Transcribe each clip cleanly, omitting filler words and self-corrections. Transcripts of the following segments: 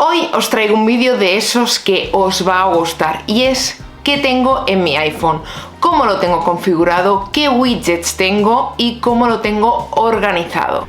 Hoy os traigo un vídeo de esos que os va a gustar y es qué tengo en mi iPhone, cómo lo tengo configurado, qué widgets tengo y cómo lo tengo organizado.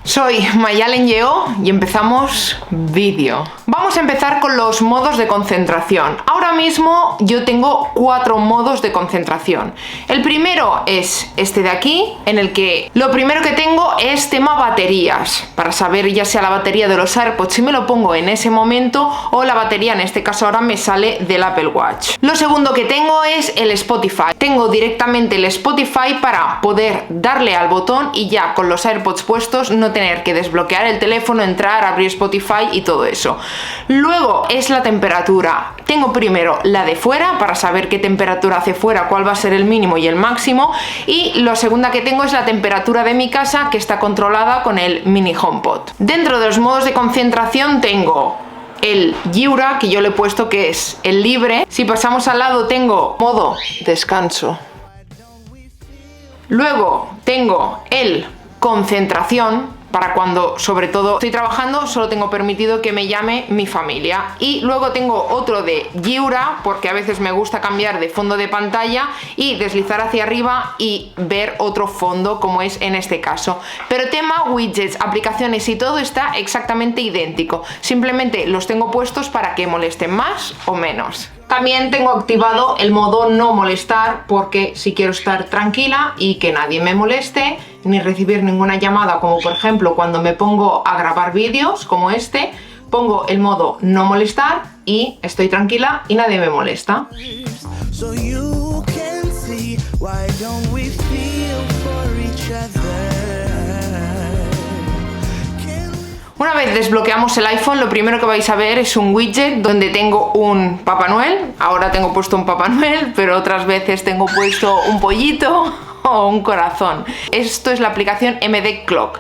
Soy Mayalen Lleó y empezamos vídeo. Vamos a empezar con los modos de concentración. Ahora mismo yo tengo 4 modos de concentración. El primero es este de aquí, en el que lo primero que tengo es tema baterías, para saber ya sea la batería de los AirPods si me lo pongo en ese momento o la batería, en este caso ahora me sale del Apple Watch. Lo segundo que tengo es el Spotify. Tengo directamente el Spotify para poder darle al botón y ya con los AirPods puestos no tener que desbloquear el teléfono, entrar, abrir Spotify y todo eso. Luego es la temperatura. Tengo primero la de fuera para saber qué temperatura hace fuera, cuál va a ser el mínimo y el máximo, y la segunda que tengo es la temperatura de mi casa, que está controlada con el mini HomePod. Dentro de los modos de concentración tengo el Lliure, que yo le he puesto que es el libre. Si pasamos al lado tengo modo descanso. Luego tengo el concentración, para cuando sobre todo estoy trabajando solo tengo permitido que me llame mi familia. Y luego tengo otro de Lliure, porque a veces me gusta cambiar de fondo de pantalla y deslizar hacia arriba y ver otro fondo, como es en este caso. Pero tema widgets, aplicaciones y todo está exactamente idéntico, simplemente los tengo puestos para que molesten más o menos. También tengo activado el modo no molestar, porque si quiero estar tranquila y que nadie me moleste ni recibir ninguna llamada, como por ejemplo cuando me pongo a grabar vídeos como este, pongo el modo no molestar y estoy tranquila y nadie me molesta. Una vez desbloqueamos el iPhone, lo primero que vais a ver es un widget donde tengo un Papá Noel. Ahora tengo puesto un Papá Noel, pero otras veces tengo puesto un pollito o un corazón. Esto es la aplicación MD Clock.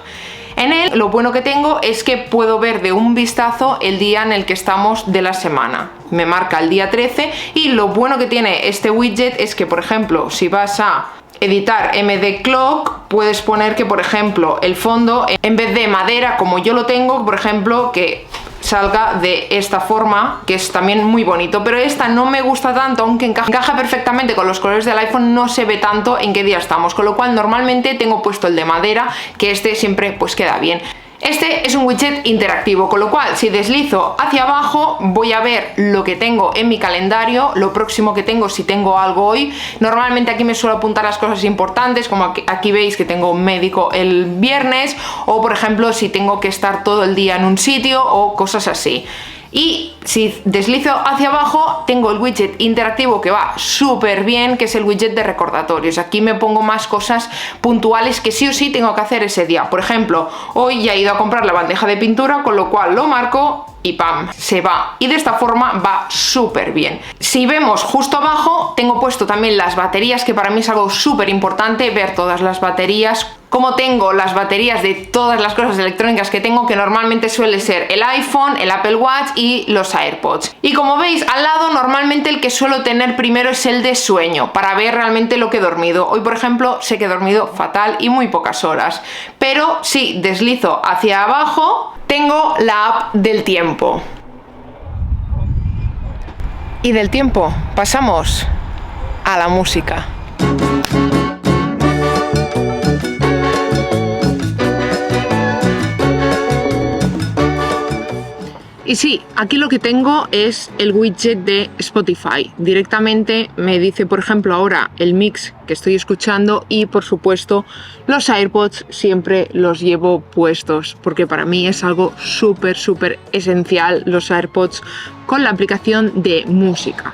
En él lo bueno que tengo es que puedo ver de un vistazo el día en el que estamos de la semana. Me marca el día 13 y lo bueno que tiene este widget es que, por ejemplo, si vas a editar MD Clock, puedes poner que, por ejemplo, el fondo, en vez de madera como yo lo tengo, por ejemplo, que salga de esta forma, que es también muy bonito. Pero esta no me gusta tanto, aunque encaja perfectamente con los colores del iPhone, no se ve tanto en qué día estamos, con lo cual normalmente tengo puesto el de madera, que este siempre pues queda bien. Este es un widget interactivo, con lo cual si deslizo hacia abajo voy a ver lo que tengo en mi calendario, lo próximo que tengo, si tengo algo hoy. Normalmente aquí me suelo apuntar las cosas importantes, como aquí veis que tengo un médico el viernes, o por ejemplo si tengo que estar todo el día en un sitio o cosas así. Y si deslizo hacia abajo tengo el widget interactivo que va súper bien, que es el widget de recordatorios. Aquí me pongo más cosas puntuales que sí o sí tengo que hacer ese día. Por ejemplo, hoy ya he ido a comprar la bandeja de pintura, con lo cual lo marco y ¡pam!, se va. Y de esta forma va súper bien. Si vemos justo abajo, tengo puesto también las baterías, que para mí es algo súper importante, ver todas las baterías. Como tengo las baterías de todas las cosas electrónicas que tengo, que normalmente suele ser el iPhone, el Apple Watch y los AirPods. Y como veis al lado, normalmente el que suelo tener primero es el de sueño, para ver realmente lo que he dormido. Hoy por ejemplo sé que he dormido fatal y muy pocas horas. Pero si deslizo hacia abajo tengo la app del tiempo. Y del tiempo pasamos a la música. Y sí, aquí lo que tengo es el widget de Spotify. Directamente me dice, por ejemplo, ahora el mix que estoy escuchando, y por supuesto los AirPods siempre los llevo puestos porque para mí es algo súper esencial los AirPods con la aplicación de música.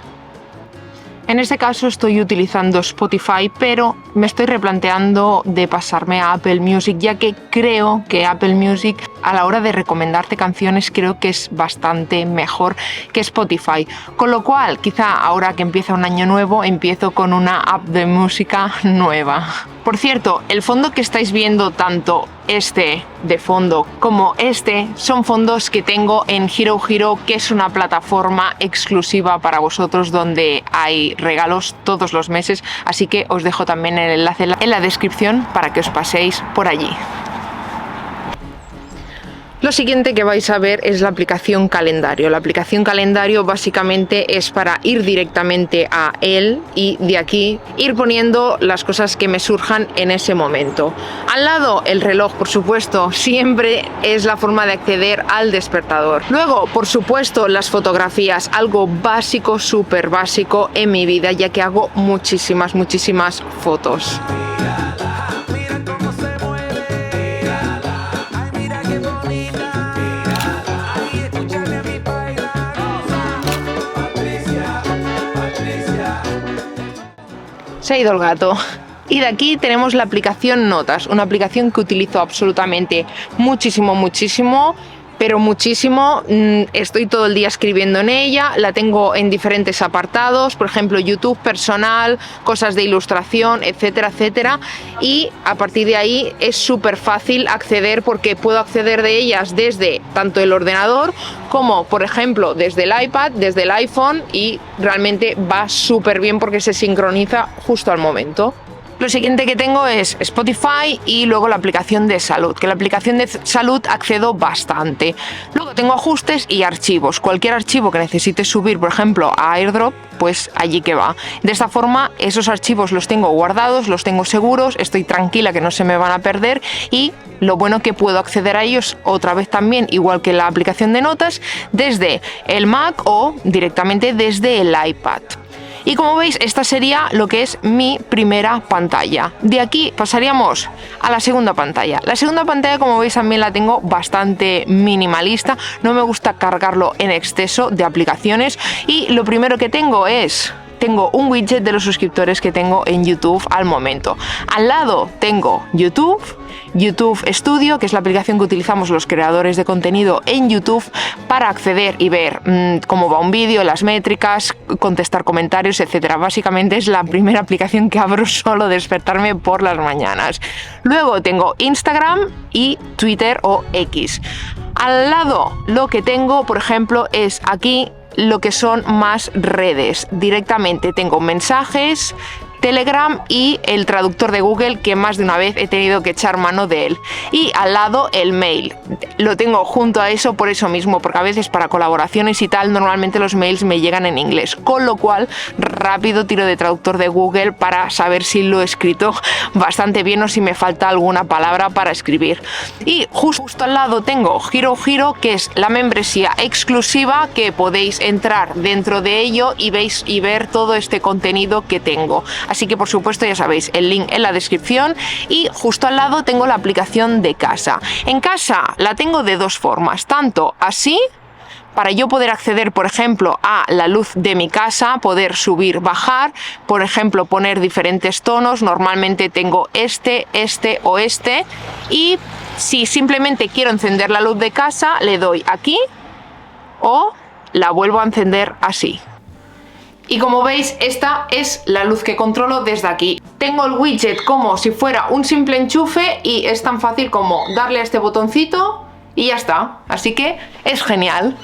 En este caso estoy utilizando Spotify, pero me estoy replanteando de pasarme a Apple Music, ya que creo que Apple Music a la hora de recomendarte canciones creo que es bastante mejor que Spotify. Con lo cual, quizá ahora que empieza un año nuevo, empiezo con una app de música nueva. Por cierto, el fondo que estáis viendo, tanto este de fondo como este, son fondos que tengo en Hero Hero, que es una plataforma exclusiva para vosotros donde hay regalos todos los meses, así que os dejo también el enlace en la descripción para que os paséis por allí. Lo siguiente que vais a ver es la aplicación calendario. La aplicación calendario básicamente es para ir directamente a él y de aquí ir poniendo las cosas que me surjan en ese momento. Al lado el reloj, por supuesto, siempre es la forma de acceder al despertador. Luego, por supuesto, las fotografías, algo básico, súper básico en mi vida, ya que hago muchísimas fotos. Se ha ido el gato. Y de aquí tenemos la aplicación Notas, una aplicación que utilizo absolutamente muchísimo, pero muchísimo. Estoy todo el día escribiendo en ella, la tengo en diferentes apartados, por ejemplo YouTube personal, cosas de ilustración, etcétera, y a partir de ahí es súper fácil acceder porque puedo acceder de ellas desde tanto el ordenador como por ejemplo desde el iPad, desde el iPhone, y realmente va súper bien porque se sincroniza justo al momento. Lo siguiente que tengo es Spotify y luego la aplicación de salud, que la aplicación de salud accedo bastante. Luego tengo ajustes y archivos. Cualquier archivo que necesite subir, por ejemplo, a AirDrop, pues allí que va. De esta forma, esos archivos los tengo guardados, los tengo seguros, estoy tranquila que no se me van a perder y lo bueno que puedo acceder a ellos otra vez también, igual que la aplicación de notas, desde el Mac o directamente desde el iPad. Y como veis, esta sería lo que es mi primera pantalla. De aquí pasaríamos a la segunda pantalla. La segunda pantalla, como veis, también la tengo bastante minimalista. No me gusta cargarlo en exceso de aplicaciones. Y lo primero que tengo un widget de los suscriptores que tengo en YouTube al momento. Al lado tengo YouTube Studio, que es la aplicación que utilizamos los creadores de contenido en YouTube para acceder y ver cómo va un vídeo, las métricas, contestar comentarios, etcétera. Básicamente es la primera aplicación que abro solo despertarme por las mañanas. Luego tengo Instagram y Twitter o X. Al lado lo que tengo, por ejemplo, es aquí lo que son más redes. Directamente tengo mensajes, Telegram y el traductor de Google, que más de una vez he tenido que echar mano de él. Y al lado el mail. Lo tengo junto a eso por eso mismo, porque a veces para colaboraciones y tal, normalmente los mails me llegan en inglés. Con lo cual, rápido tiro de traductor de Google para saber si lo he escrito bastante bien o si me falta alguna palabra para escribir. Y justo al lado tengo Hiro, que es la membresía exclusiva que podéis entrar dentro de ello y veis y ver todo este contenido que tengo. Así que por supuesto ya sabéis, el link en la descripción, y justo al lado tengo la aplicación de casa. En casa la tengo de dos formas, tanto así, para yo poder acceder, por ejemplo, a la luz de mi casa, poder subir, bajar, por ejemplo, poner diferentes tonos. Normalmente tengo este o este, y si simplemente quiero encender la luz de casa, le doy aquí o la vuelvo a encender así. Y como veis, esta es la luz que controlo desde aquí. Tengo el widget como si fuera un simple enchufe y es tan fácil como darle a este botoncito y ya está. Así que es genial.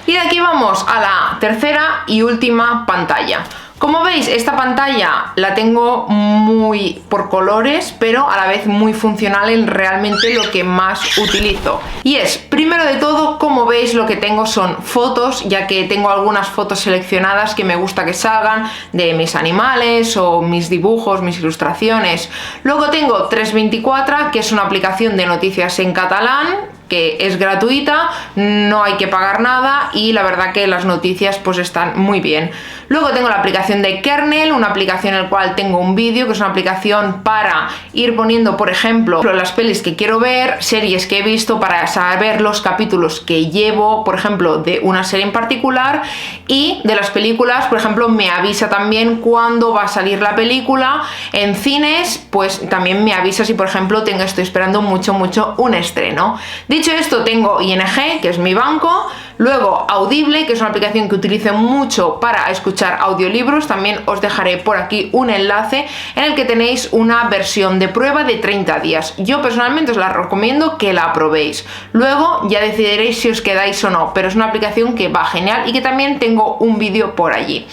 Y de aquí vamos a la tercera y última pantalla. Como veis, esta pantalla la tengo muy por colores, pero a la vez muy funcional en realmente lo que más utilizo. Y es, primero de todo, como veis, lo que tengo son fotos, ya que tengo algunas fotos seleccionadas que me gusta que salgan de mis animales o mis dibujos, mis ilustraciones. Luego tengo 324, que es una aplicación de noticias en catalán, que es gratuita, no hay que pagar nada y la verdad que las noticias pues están muy bien. Luego tengo la aplicación de Kernel, una aplicación en la cual tengo un vídeo, que es una aplicación para ir poniendo, por ejemplo, las pelis que quiero ver, series que he visto, para saber los capítulos que llevo, por ejemplo, de una serie en particular, y de las películas, por ejemplo, me avisa también cuándo va a salir la película. En cines, pues también me avisa si, por ejemplo, estoy esperando mucho un estreno. Dicho esto, tengo ING, que es mi banco. Luego Audible, que es una aplicación que utilizo mucho para escuchar audiolibros. También os dejaré por aquí un enlace en el que tenéis una versión de prueba de 30 días. Yo personalmente os la recomiendo que la probéis. Luego ya decidiréis si os quedáis o no, pero es una aplicación que va genial y que también tengo un vídeo por allí.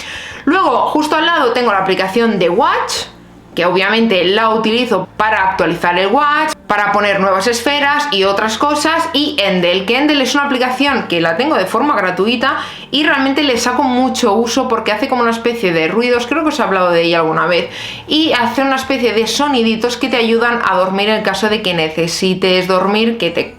Luego, justo al lado tengo la aplicación de Watch, que obviamente la utilizo para actualizar el watch, para poner nuevas esferas y otras cosas, y Endel, que Endel es una aplicación que la tengo de forma gratuita y realmente le saco mucho uso porque hace como una especie de ruidos, creo que os he hablado de ella alguna vez, y hace una especie de soniditos que te ayudan a dormir en el caso de que necesites dormir, que te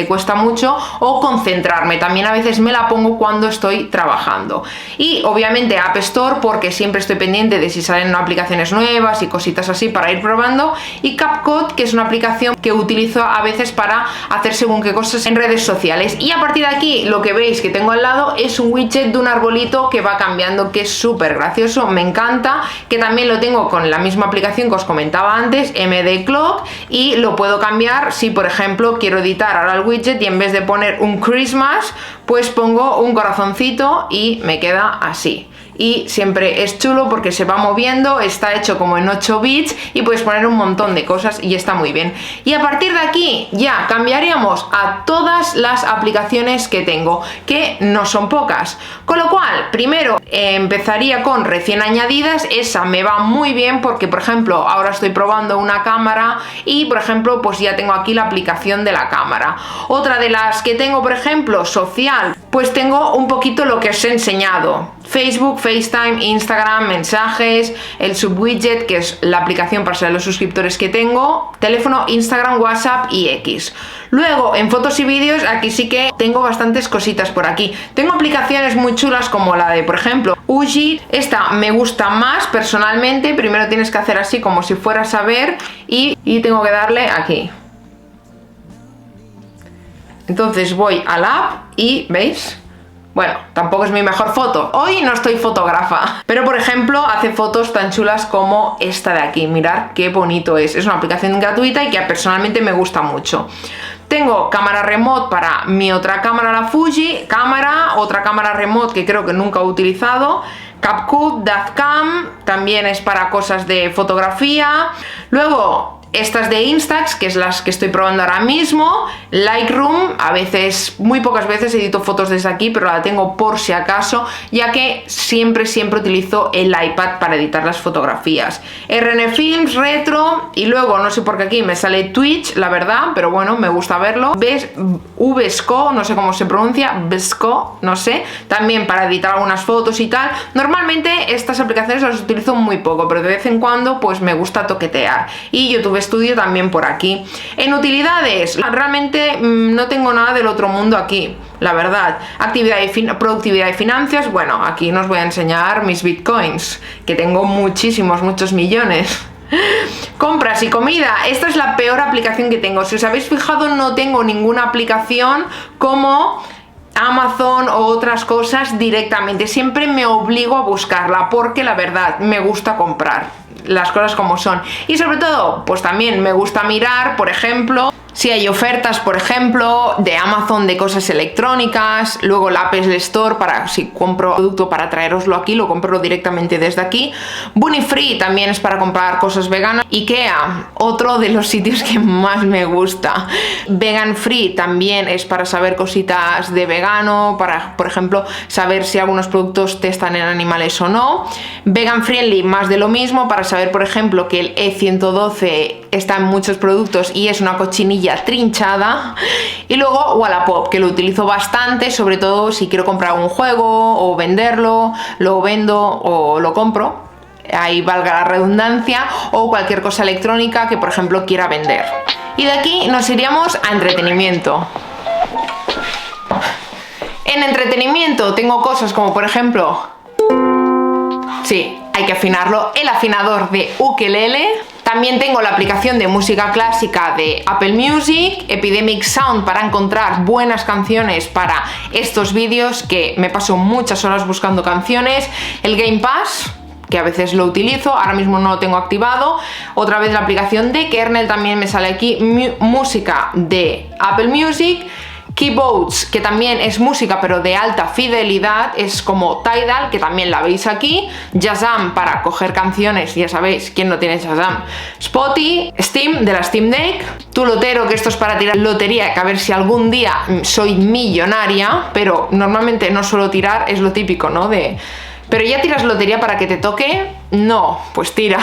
cuesta mucho, o concentrarme. También a veces me la pongo cuando estoy trabajando. Y obviamente App Store, porque siempre estoy pendiente de si salen aplicaciones nuevas y cositas así para ir probando, y CapCut, que es una aplicación que utilizo a veces para hacer según qué cosas en redes sociales. Y a partir de aquí lo que veis que tengo al lado es un widget de un arbolito que va cambiando, que es súper gracioso, me encanta, que también lo tengo con la misma aplicación que os comentaba antes, MD Clock, y lo puedo cambiar si por ejemplo quiero editar ahora el widget y en vez de poner un Christmas pues pongo un corazoncito y me queda así. Y siempre es chulo porque se va moviendo, está hecho como en 8 bits y puedes poner un montón de cosas y está muy bien. Y a partir de aquí ya cambiaríamos a todas las aplicaciones que tengo, que no son pocas. Con lo cual, primero empezaría con recién añadidas. Esa me va muy bien porque, por ejemplo, ahora estoy probando una cámara y, por ejemplo, pues ya tengo aquí la aplicación de la cámara. Otra de las que tengo, por ejemplo, social, pues tengo un poquito lo que os he enseñado. Facebook, FaceTime, Instagram, mensajes, el subwidget, que es la aplicación para saber los suscriptores que tengo, teléfono, Instagram, WhatsApp y X. Luego, en fotos y vídeos, aquí sí que tengo bastantes cositas por aquí. Tengo aplicaciones muy chulas como la de, por ejemplo, Uji. Esta me gusta más personalmente. Primero tienes que hacer así como si fueras a ver y tengo que darle aquí. Entonces voy a la app y, ¿veis? Bueno, tampoco es mi mejor foto. Hoy no estoy fotógrafa. Pero, por ejemplo, hace fotos tan chulas como esta de aquí. Mirad qué bonito es. Es una aplicación gratuita y que personalmente me gusta mucho. Tengo cámara remote para mi otra cámara, la Fuji. Otra cámara remote que creo que nunca he utilizado. CapCut, Dazcam. También es para cosas de fotografía. Luego, estas de Instax, que es las que estoy probando ahora mismo. Lightroom, a veces, muy pocas veces edito fotos desde aquí, pero la tengo por si acaso, ya que siempre utilizo el iPad para editar las fotografías. RN Films, Retro, y luego, no sé por qué aquí me sale Twitch, la verdad, pero bueno, me gusta verlo. VSCO, no sé cómo se pronuncia, VSCO, no sé, también para editar algunas fotos y tal. Normalmente estas aplicaciones las utilizo muy poco, pero de vez en cuando pues me gusta toquetear. Y YouTube Studio también por aquí. En utilidades, realmente no tengo nada del otro mundo aquí, la verdad. Actividad y productividad y finanzas, bueno, aquí no os voy a enseñar mis bitcoins, que tengo muchos millones. Compras y comida, esta es la peor aplicación que tengo. Si os habéis fijado, no tengo ninguna aplicación como Amazon o otras cosas directamente. Siempre me obligo a buscarla porque la verdad me gusta comprar las cosas como son, y sobre todo pues también me gusta mirar, por ejemplo, si hay ofertas, por ejemplo, de Amazon de cosas electrónicas. Luego la Apple Store, para si compro producto para traeroslo aquí, lo compro directamente desde aquí. Bunny Free también es para comprar cosas veganas. IKEA, otro de los sitios que más me gusta. Vegan Free también es para saber cositas de vegano, para, por ejemplo, saber si algunos productos testan en animales o no. Vegan Friendly, más de lo mismo, para saber, por ejemplo, que el E112 está en muchos productos y es una cochinilla trinchada. Y luego Wallapop, que lo utilizo bastante, sobre todo si quiero comprar un juego o venderlo, lo vendo o lo compro, ahí valga la redundancia, o cualquier cosa electrónica que por ejemplo quiera vender. Y de aquí nos iríamos a entretenimiento. En entretenimiento tengo cosas como, por ejemplo, sí, hay que afinarlo, el afinador de ukelele. También tengo la aplicación de música clásica de Apple Music, Epidemic Sound para encontrar buenas canciones para estos vídeos, que me paso muchas horas buscando canciones, el Game Pass, que a veces lo utilizo, ahora mismo no lo tengo activado, otra vez la aplicación de Kernel, también me sale aquí música de Apple Music. Keyboards, que también es música pero de alta fidelidad, es como Tidal, que también la veis aquí. Shazam para coger canciones, ya sabéis, ¿quién no tiene Shazam? Spotify, Steam, de la Steam Deck. Tu Lotero, que esto es para tirar lotería, que a ver si algún día soy millonaria, pero normalmente no suelo tirar, es lo típico, ¿no? Pero ya tiras lotería para que te toque, no, pues tira.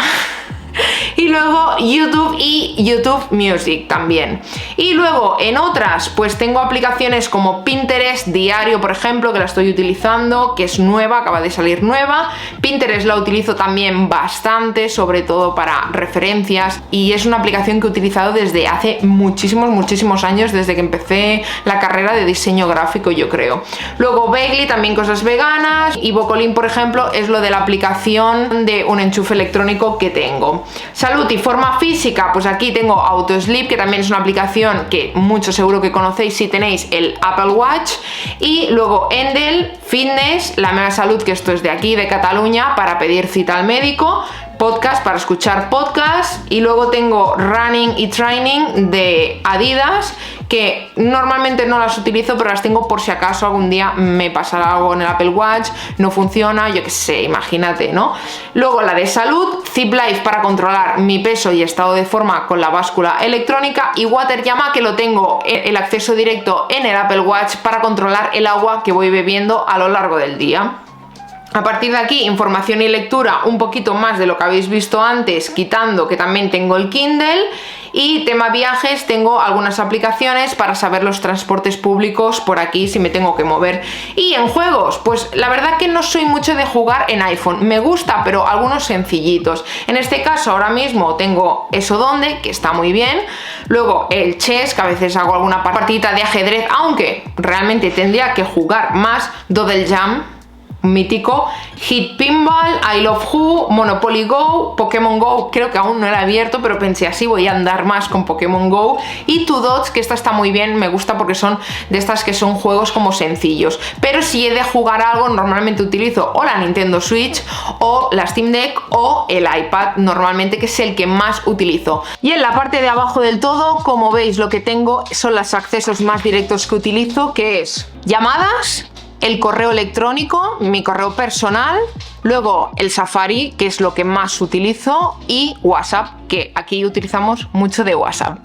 Y luego YouTube y YouTube Music también. Y luego en otras pues tengo aplicaciones como Pinterest Diario, por ejemplo, que la estoy utilizando, que es nueva, acaba de salir nueva. Pinterest la utilizo también bastante, sobre todo para referencias, y es una aplicación que he utilizado desde hace muchísimos años, desde que empecé la carrera de diseño gráfico, yo creo. Luego Bagley, también cosas veganas, y Bocolín, por ejemplo, es lo de la aplicación de un enchufe electrónico que tengo. Salud y forma física, pues aquí tengo Autosleep, que también es una aplicación que mucho seguro que conocéis si tenéis el Apple Watch. Y luego Endel Fitness, la Meva Salud, que esto es de aquí, de Cataluña, para pedir cita al médico. Podcast para escuchar podcast. Y luego tengo Running y Training de Adidas, que normalmente no las utilizo, pero las tengo por si acaso algún día me pasará algo en el Apple Watch, no funciona, yo qué sé, imagínate, ¿no? Luego la de salud, Zip Life para controlar mi peso y estado de forma con la báscula electrónica, y Water Llama, que lo tengo el acceso directo en el Apple Watch para controlar el agua que voy bebiendo a lo largo del día. A partir de aquí, información y lectura, un poquito más de lo que habéis visto antes, quitando que también tengo el Kindle. Y tema viajes, tengo algunas aplicaciones para saber los transportes públicos por aquí si me tengo que mover. Y en juegos, pues la verdad que no soy mucho de jugar en iPhone, me gusta, pero algunos sencillitos. En este caso ahora mismo tengo Eso Donde, que está muy bien. Luego el chess, que a veces hago alguna partidita de ajedrez, aunque realmente tendría que jugar más. Doodle Jam, mítico, Hit Pinball, I Love Who, Monopoly Go, Pokémon Go, creo que aún no era abierto, pero pensé así voy a andar más con Pokémon Go. Y Two Dots, que esta está muy bien, me gusta porque son de estas que son juegos como sencillos, pero si he de jugar algo normalmente utilizo o la Nintendo Switch o la Steam Deck o el iPad normalmente, que es el que más utilizo. Y en la parte de abajo del todo, como veis, lo que tengo son los accesos más directos que utilizo, que es llamadas, el correo electrónico, mi correo personal, luego el Safari, que es lo que más utilizo, y WhatsApp, que aquí utilizamos mucho de WhatsApp.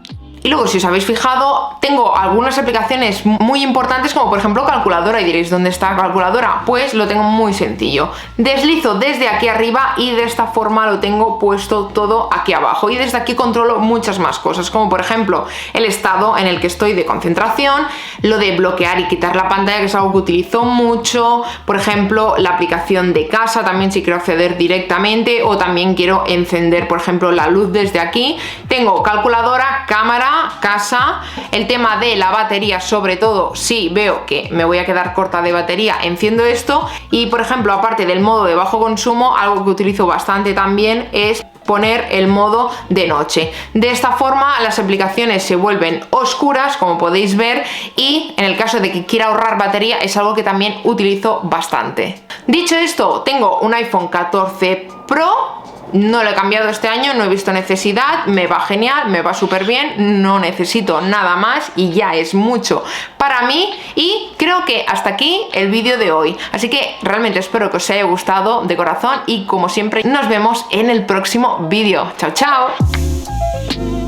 Y luego, si os habéis fijado, tengo algunas aplicaciones muy importantes, como por ejemplo calculadora, y diréis, ¿dónde está la calculadora? Pues lo tengo muy sencillo. Deslizo desde aquí arriba y de esta forma lo tengo puesto todo aquí abajo. Y desde aquí controlo muchas más cosas, como por ejemplo el estado en el que estoy de concentración, lo de bloquear y quitar la pantalla, que es algo que utilizo mucho. Por ejemplo, la aplicación de casa, también si quiero acceder directamente, o también quiero encender, por ejemplo, la luz desde aquí. Tengo calculadora, cámara, casa, el tema de la batería, sobre todo si veo que me voy a quedar corta de batería, enciendo esto. Y por ejemplo, aparte del modo de bajo consumo, algo que utilizo bastante también es poner el modo de noche. De esta forma las aplicaciones se vuelven oscuras, como podéis ver, y en el caso de que quiera ahorrar batería es algo que también utilizo bastante. Dicho esto, tengo un iPhone 14 Pro. No lo he cambiado este año, no he visto necesidad, me va genial, me va súper bien, no necesito nada más y ya es mucho para mí. Y creo que hasta aquí el vídeo de hoy, así que realmente espero que os haya gustado de corazón, y como siempre nos vemos en el próximo vídeo. Chao, chao.